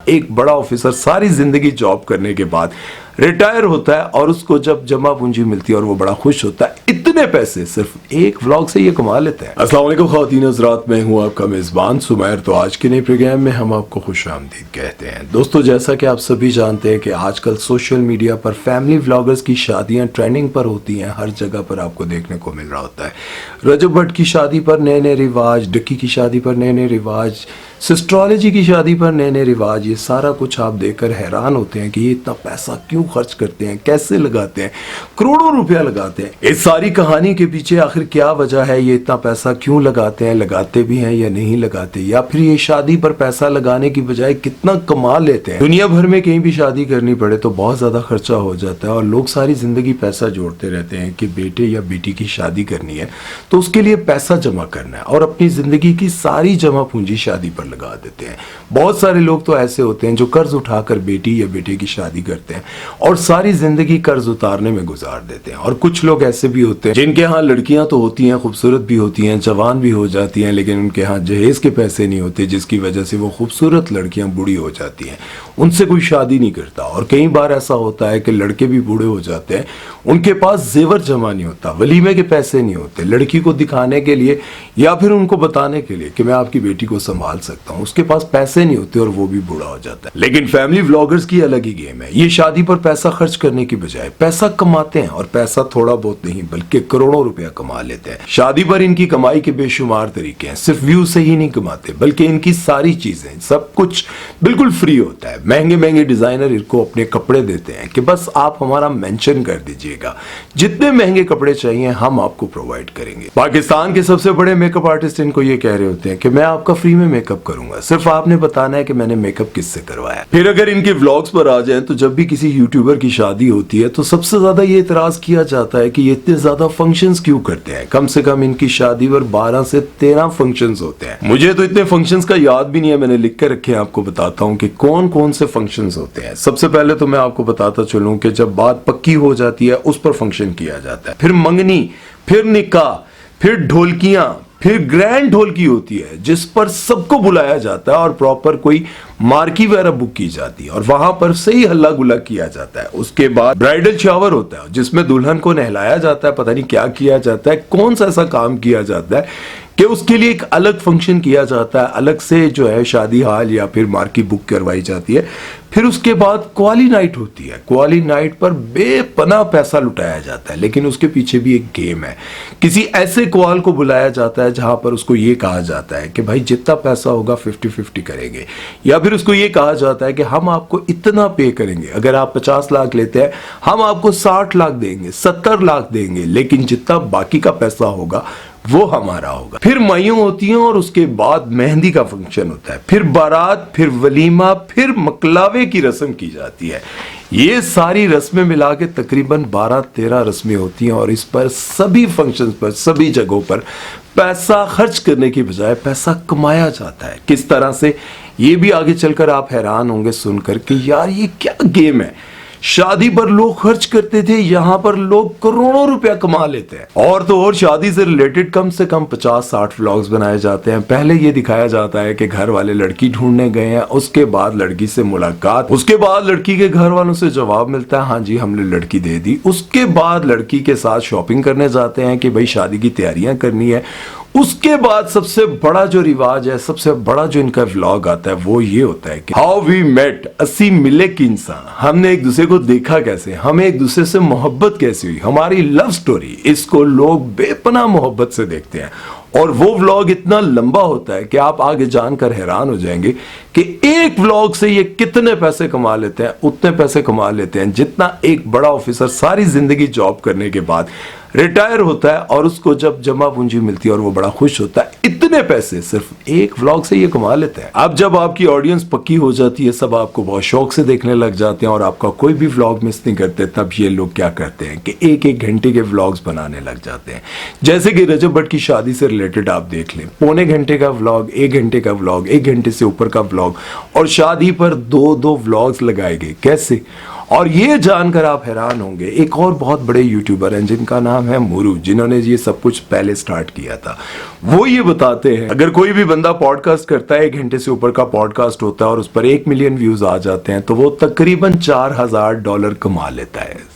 एक बड़ा ऑफिसर सारी जिंदगी जॉब करने के बाद रिटायर होता है और उसको जब जमा पूंजी मिलती है और वो बड़ा खुश होता है, इतने पैसे सिर्फ एक व्लॉग से ये कमा लेते हैं। अस्सलाम वालेकुम ख़वातीन हज़रात, मैं हूं आपका मेज़बान सुमैर। तो आज के नए प्रोग्राम में हम आपको खुशामदीद कहते हैं। दोस्तों, जैसा कि आप सभी जानते हैं कि आजकल सोशल मीडिया पर फैमिली व्लॉगर्स की शादियां ट्रेंडिंग पर होती हैं, हर जगह पर आपको देखने को मिल रहा होता है। रजब भट्ट की शादी पर नए नए रिवाज, डक्की की शादी पर नए नए रिवाज, सिस्ट्रोलॉजी की शादी पर नए नए रिवाज, ये सारा कुछ आप देखकर हैरान होते हैं कि ये इतना पैसा क्यों खर्च करते हैं, कैसे लगाते हैं, करोड़ों रुपया लगाते हैं। इस सारी कहानी के पीछे आखिर क्या वजह है, ये इतना पैसा क्यों लगाते हैं, लगाते भी हैं या नहीं लगाते, या फिर ये शादी पर पैसा लगाने की बजाय कितना कमा लेते हैं। दुनिया भर में कहीं भी शादी करनी पड़े तो बहुत ज्यादा खर्चा हो जाता है और लोग सारी जिंदगी पैसा जोड़ते रहते हैं कि बेटे या बेटी की शादी करनी है तो उसके लिए पैसा जमा करना है और अपनी जिंदगी की सारी जमा पूंजी शादी पर लगा देते हैं। बहुत सारे लोग तो ऐसे होते हैं जो कर्ज उठाकर बेटी या बेटे की शादी करते हैं और सारी जिंदगी कर्ज उतारने में गुजार देते हैं। और कुछ लोग ऐसे भी होते हैं जिनके यहाँ लड़कियां तो होती हैं, खूबसूरत भी होती हैं, जवान भी हो जाती हैं, लेकिन उनके यहाँ जहेज के पैसे नहीं होते, जिसकी वजह से वो खूबसूरत लड़कियां बूढ़ी हो जाती हैं, उनसे कोई शादी नहीं करता। और कई बार ऐसा होता है कि लड़के भी बूढ़े हो जाते हैं, उनके पास जेवर जमा नहीं होता, वलीमे के पैसे नहीं होते, लड़की को दिखाने के लिए या फिर उनको बताने के लिए कि मैं आपकी बेटी को संभाल सकता हूं, उसके पास पैसे नहीं होते और वो भी बूढ़ा हो जाता है। लेकिन फैमिली व्लॉगर्स की अलग ही गेम है। ये शादी पर पैसा खर्च करने की बजाय पैसा कमाते हैं और पैसा थोड़ा बहुत नहीं बल्कि करोड़ों रुपया कमा लेते हैं। शादी पर इनकी कमाई के बेशुमार तरीके हैं। सिर्फ व्यू से ही नहीं कमाते बल्कि इनकी सारी चीजें, सब कुछ बिल्कुल फ्री होता है। महंगे महंगे डिजाइनर इनको अपने कपड़े देते हैं कि बस आप हमारा मेंशन कर दीजिएगा, जितने महंगे कपड़े चाहिए हम आपको प्रोवाइड करेंगे। पाकिस्तान के सबसे बड़े मेकअप आर्टिस्ट इनको ये कह रहे होते हैं कि मैं आपका फ्री में मेकअप करूंगा, सिर्फ आपने बताना है कि मैंने मेकअप किससे करवाया। फिर अगर इनके व्लॉग्स पर आ जाएं तो जब भी किसी यूट्यूबर की शादी होती है तो सबसे ज्यादा ये इतराज किया जाता है कि ये इतने ज्यादा फंक्शंस क्यों करते हैं। कम से कम इनकी शादी पर 12 से 13 फंक्शंस होते हैं। मुझे तो इतने फंक्शंस का याद भी नहीं है, मैंने लिख कर रखे हैं, आपको बताता हूँ कि कौन कौन से फंक्शंस होते हैं। सबसे पहले तो मैं आपको बताता चलूं कि जब बात पक्की हो जाती है उस पर फंक्शन किया जाता है, फिर मंगनी, फिर निकाह, फिर ढोलकियां, फिर ग्रैंड ढोलकी होती है जिस पर सबको बुलाया जाता है और प्रॉपर कोई मार्की वगैरह बुक की जाती है और वहां पर सही हल्ला गुल्ला किया जाता है। उसके बाद ब्राइडल शावर होता है जिसमें दुल्हन को नहलाया जाता है, पता नहीं क्या किया जाता है, कौन सा ऐसा काम किया जाता है कि उसके लिए एक अलग फंक्शन किया जाता है, अलग से जो है शादी हाल या फिर मार्की बुक करवाई जाती है। फिर उसके बाद क्वाली नाइट होती है। क्वाली नाइट पर बेपनाह पैसा लुटाया जाता है, लेकिन उसके पीछे भी एक गेम है। किसी ऐसे क्वाल को बुलाया जाता है जहां पर उसको ये कहा जाता है कि भाई जितना पैसा होगा 50-50 करेंगे, या फिर उसको ये कहा जाता है कि हम आपको इतना पे करेंगे, अगर आप 50 लाख लेते हैं हम आपको 60 लाख देंगे, 70 लाख देंगे, लेकिन जितना बाकी का पैसा होगा वो हमारा होगा। फिर मायूं होती हैं और उसके बाद मेहंदी का फंक्शन होता है, फिर बारात, फिर वलीमा, फिर मकलावे की रस्म की जाती है। ये सारी रस्में मिला के तकरीबन 12-13 रस्में होती हैं और इस पर सभी फंक्शंस पर, सभी जगहों पर पैसा खर्च करने की बजाय पैसा कमाया जाता है। किस तरह से, ये भी आगे चलकर आप हैरान होंगे सुनकर कि यार ये क्या गेम है। शादी पर लोग खर्च करते थे, यहां पर लोग करोड़ों रुपया कमा लेते हैं। और तो और शादी से रिलेटेड कम से कम 50-60 व्लॉग्स बनाए जाते हैं। पहले ये दिखाया जाता है कि घर वाले लड़की ढूंढने गए हैं, उसके बाद लड़की से मुलाकात, उसके बाद लड़की के घर वालों से जवाब मिलता है हाँ जी हमने लड़की दे दी, उसके बाद लड़की के साथ शॉपिंग करने जाते हैं कि भाई शादी की तैयारियां करनी है। उसके बाद सबसे बड़ा जो रिवाज है, सबसे बड़ा जो इनका व्लॉग आता है वो ये होता है कि हाउ वी मेट, अस्सी मिले की इंसान, हमने एक दूसरे को देखा कैसे, हमें एक दूसरे से मोहब्बत कैसे हुई, हमारी लव स्टोरी। इसको लोग बेपनाह मोहब्बत से देखते हैं और वो व्लॉग इतना लंबा होता है कि आप आगे जानकर हैरान हो जाएंगे कि एक व्लॉग से ये कितने पैसे कमा लेते हैं। उतने पैसे कमा लेते हैं जितना एक बड़ा ऑफिसर सारी जिंदगी जॉब करने के बाद रिटायर होता है और उसको जब जमा पूंजी मिलती है और वो बड़ा खुश होता है, इतने पैसे सिर्फ एक व्लॉग से ये कमा लेते हैं। अब जब आपकी ऑडियंस पक्की हो जाती है, सब आपको बहुत शौक से देखने लग जाते हैं और आपका कोई भी व्लॉग मिस नहीं करते, तब ये लोग क्या करते हैं कि एक एक घंटे के व्लॉग्स बनाने लग जाते हैं। जैसे कि रजब भट्ट की शादी से रिलेटेड आप देख लें, पौने घंटे का व्लॉग, 1 घंटे का व्लॉग, 1 घंटे से ऊपर का व्लॉग, और शादी पर 2-2 व्लॉग्स लगाए गए। कैसे? और ये जानकर आप हैरान होंगे, एक और बहुत बड़े यूट्यूबर हैं जिनका नाम है मुरु, जिन्होंने ये सब कुछ पहले स्टार्ट किया था। वो ये बताते हैं अगर कोई भी बंदा पॉडकास्ट करता है, 1 घंटे से ऊपर का पॉडकास्ट होता है और उस पर 1 मिलियन व्यूज आ जाते हैं, तो वो तकरीबन $4000 कमा लेता है।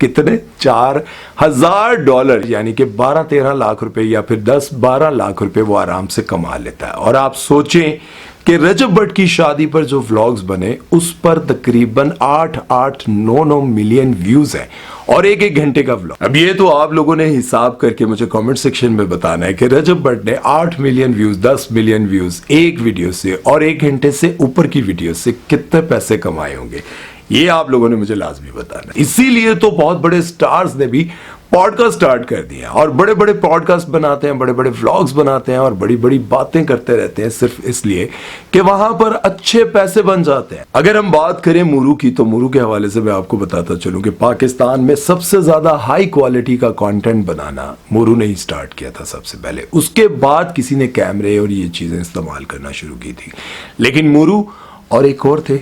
कितने? $4000, यानी कि 12-13 लाख रुपए या फिर 10-12 लाख रुपए वो आराम से कमा लेता है। और आप सोचें कि रजब भट्ट की शादी पर जो व्लॉग्स बने उस पर तकरीबन 8-9 मिलियन व्यूज हैं और 1 घंटे का व्लॉग। अब ये तो आप लोगों ने हिसाब करके मुझे कमेंट सेक्शन में बताना है कि रजब भट्ट ने 8 मिलियन व्यूज, 10 मिलियन व्यूज एक वीडियो से और 1 घंटे से ऊपर की वीडियो से कितने पैसे कमाए होंगे, ये आप लोगों ने मुझे लाजमी बताना। इसीलिए तो बहुत बड़े स्टार्स ने भी पॉडकास्ट स्टार्ट कर दिया और बड़े बड़े पॉडकास्ट बनाते हैं, बड़े बड़े व्लॉग्स बनाते हैं और बड़ी बड़ी बातें करते रहते हैं, सिर्फ इसलिए कि वहां पर अच्छे पैसे बन जाते हैं। अगर हम बात करें मुरु की, तो मुरु के हवाले से मैं आपको बताता चलूं कि पाकिस्तान में सबसे ज्यादा हाई क्वालिटी का कंटेंट बनाना मुरु ने ही स्टार्ट किया था सबसे पहले। उसके बाद किसी ने कैमरे और ये चीजें इस्तेमाल करना शुरू की थी, लेकिन मुरु और एक और थे।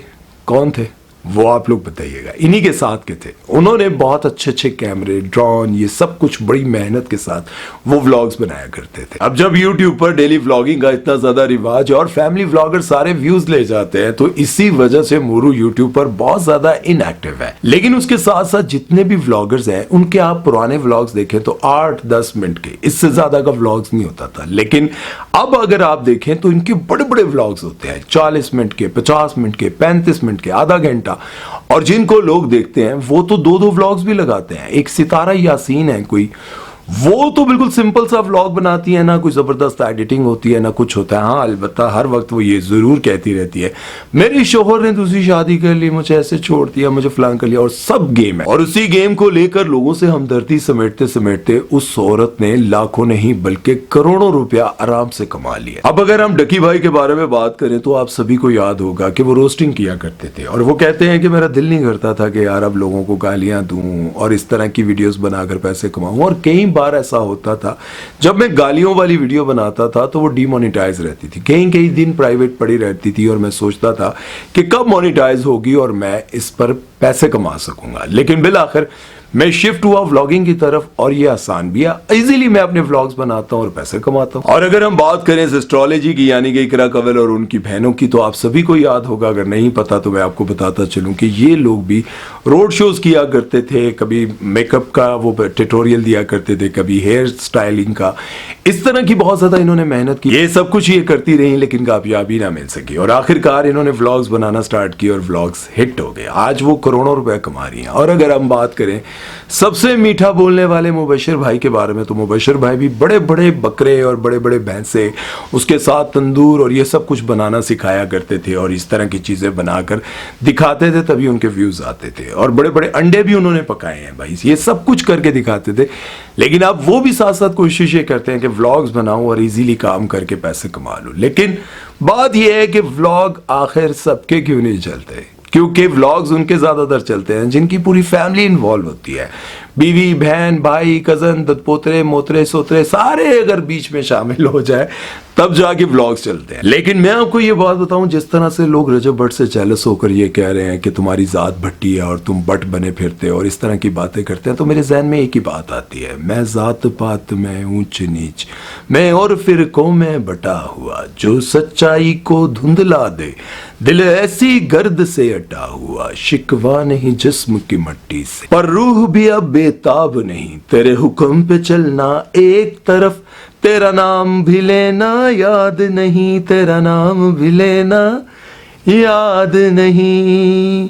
कौन थे वो आप लोग बताइएगा, इन्हीं के साथ के थे। उन्होंने बहुत अच्छे अच्छे कैमरे, ड्रोन, ये सब कुछ बड़ी मेहनत के साथ वो व्लॉग्स बनाया करते थे। अब जब यूट्यूब पर डेली व्लॉगिंग का इतना ज्यादा रिवाज है और फैमिली व्लॉगर सारे व्यूज ले जाते हैं, तो इसी वजह से मुरु यूट्यूब पर बहुत ज्यादा इनएक्टिव है। लेकिन उसके साथ साथ जितने भी व्लॉगर्स हैं उनके आप पुराने व्लॉग्स देखें तो 8-10 मिनट के, इससे ज्यादा का व्लॉग्स नहीं होता था। लेकिन अब अगर आप देखें तो इनके बड़े बड़े व्लॉग्स होते हैं, 40 मिनट के, 50 मिनट के, 35 मिनट के, आधा घंटा। और जिनको लोग देखते हैं वो तो 2-2 व्लॉग्स भी लगाते हैं। एक सितारा यासीन है कोई, वो तो बिल्कुल सिंपल सा व्लॉग बनाती है, ना कोई जबरदस्त एडिटिंग होती है ना कुछ होता है। हाँ, अलबत्ता हर वक्त वो ये जरूर कहती रहती है मेरी शोहर ने दूसरी शादी कर ली, मुझे ऐसे छोड़ दिया, मुझे फलां कर लिया, और सब गेम है। और उसी गेम को लेकर लोगों से हमदर्दी समेटते समेटते उस औरत ने लाखों नहीं बल्कि करोड़ों रुपया आराम से कमा लिया। अब अगर हम डकी भाई के बारे में बात करें तो आप सभी को याद होगा कि वो रोस्टिंग किया करते थे और वो कहते हैं कि मेरा दिल नहीं करता था कि यार अब लोगों को गालियां दूं और इस तरह की वीडियोस बनाकर पैसे कमाऊं। और कई बार ऐसा होता था जब मैं गालियों वाली वीडियो बनाता था तो वो डीमोनेटाइज रहती थी, कई दिन प्राइवेट पड़ी रहती थी और मैं सोचता था कि कब मोनेटाइज होगी और मैं इस पर पैसे कमा सकूंगा। लेकिन बिल आखिर मैं शिफ्ट हुआ व्लॉगिंग की तरफ और ये आसान भी है, इजीली मैं अपने व्लॉग्स बनाता हूं और पैसे कमाता हूं। और अगर हम बात करें एस्ट्रोलॉजी की, यानी कि इकरा कंवल और उनकी बहनों की, तो आप सभी को याद होगा, अगर नहीं पता तो मैं आपको बताता चलूं कि ये लोग भी रोड शोज किया करते थे, कभी मेकअप का वो ट्यूटोरियल दिया करते थे, कभी हेयर स्टाइलिंग का। इस तरह की बहुत ज्यादा इन्होंने मेहनत की, ये सब कुछ ये करती रही लेकिन कामयाबी ना मिल सकी और आखिरकार इन्होंने व्लॉग्स बनाना स्टार्ट किए और व्लॉग्स हिट हो गए। आज वो करोड़ों रुपए कमा रही हैं। और अगर हम बात करें सबसे मीठा बोलने वाले मुबशिर भाई के बारे में, तो मुबशिर भाई भी बड़े बड़े बकरे और बड़े बड़े भैंसे, उसके साथ तंदूर और ये सब कुछ बनाना सिखाया करते थे और इस तरह की चीजें बनाकर दिखाते थे, तभी उनके व्यूज आते थे। और बड़े बड़े अंडे भी उन्होंने पकाए हैं भाई, ये सब कुछ करके दिखाते थे। लेकिन अब वो भी साथ साथ कोशिश ये करते हैं कि व्लॉग्स बनाऊं और इजीली काम करके पैसे कमा लूं। लेकिन बात यह है कि व्लॉग आखिर सबके क्यों नहीं चलते, क्योंकि व्लॉग्स उनके ज्यादातर चलते हैं जिनकी पूरी फैमिली इन्वॉल्व होती है, बीवी, बहन, भाई, कजन, ददपोतरे, मोतरे, सोतरे, सारे अगर बीच में शामिल हो जाए तब जाके व्लॉग्स चलते हैं। लेकिन मैं आपको ये बात बताऊं, जिस तरह से लोग रजब भट्ट से जेलस होकर ये कह रहे हैं कि तुम्हारी जात भट्टी है और तुम बट बने फिरते हो और इस तरह की बातें करते हैं, तो मेरे जहन में एक ही बात आती है, मैं जात पात में ऊंच नीच मैं और फिरकों में बटा हुआ, जो सच्चाई को धुंधला दे दिल ऐसी गर्द से अटा हुआ, शिकवा नहीं जिस्म की मट्टी से पर रूह भी अब बेताब नहीं, तेरे हुक्म पे चलना एक तरफ, तेरा नाम भी लेना याद नहीं, तेरा नाम भी लेना याद नहीं।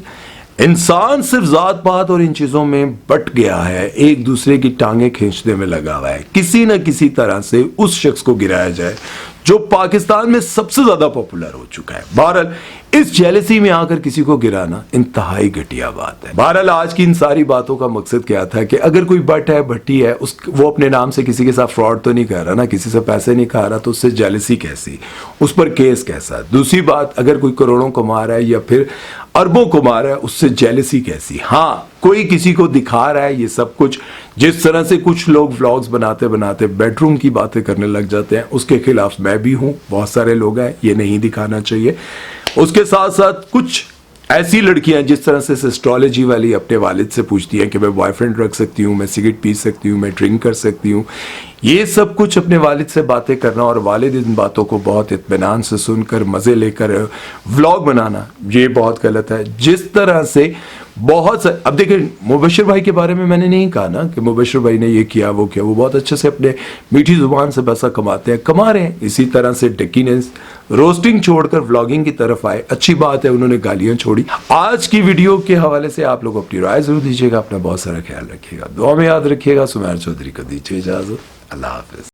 इंसान सिर्फ जात पात और इन चीजों में बट गया है, एक दूसरे की टांगे खींचने में लगा हुआ है, किसी न किसी तरह से उस शख्स को गिराया जाए जो पाकिस्तान में सबसे ज्यादा पॉपुलर हो चुका है। बहरहाल इस जेलसी में आकर किसी को गिराना इंतहाई घटिया बात है। बहरहाल आज की इन सारी बातों का मकसद क्या था कि अगर कोई बट है, भट्टी है, वो अपने नाम से किसी के साथ फ्रॉड तो नहीं कर रहा ना, किसी से पैसे नहीं खा रहा, तो उससे जेलसी कैसी, उस पर केस कैसा। दूसरी बात, अगर कोई करोड़ों कमा रहा है या फिर अरबों कमा रहा है, उससे जेलसी कैसी। हाँ, कोई किसी को दिखा रहा है ये सब कुछ, जिस तरह से कुछ लोग व्लॉग्स बनाते बनाते बेडरूम की बातें करने लग जाते हैं, उसके खिलाफ मैं भी हूं, बहुत सारे लोग हैं, ये नहीं दिखाना चाहिए। उसके साथ साथ कुछ ऐसी लड़कियां जिस तरह से एस्ट्रोलॉजी वाली अपने वालिद से पूछती हैं कि मैं बॉयफ्रेंड रख सकती हूँ, मैं सिगरेट पी सकती हूँ, मैं ड्रिंक कर सकती हूँ, ये सब कुछ अपने वालिद से बातें करना और वालिद इन बातों को बहुत इत्मीनान से सुनकर मज़े लेकर व्लॉग बनाना, ये बहुत गलत है। जिस तरह से बहुत से, अब देखिए मुबशिर भाई के बारे में मैंने नहीं कहा ना कि मुबशिर भाई ने ये किया वो किया, वो बहुत अच्छे से अपने मीठी जुबान से पैसा कमाते हैं, कमा रहे हैं। इसी तरह से डकीनेस रोस्टिंग छोड़कर व्लॉगिंग की तरफ आए, अच्छी बात है, उन्होंने गालियां छोड़ी। आज की वीडियो के हवाले से आप लोग अपनी राय जरूर दीजिएगा, अपना बहुत सारा ख्याल रखिएगा, दुआ में याद रखिएगा। सुमैर चौधरी को दीजिए इजाजत, अल्लाह हाफिज।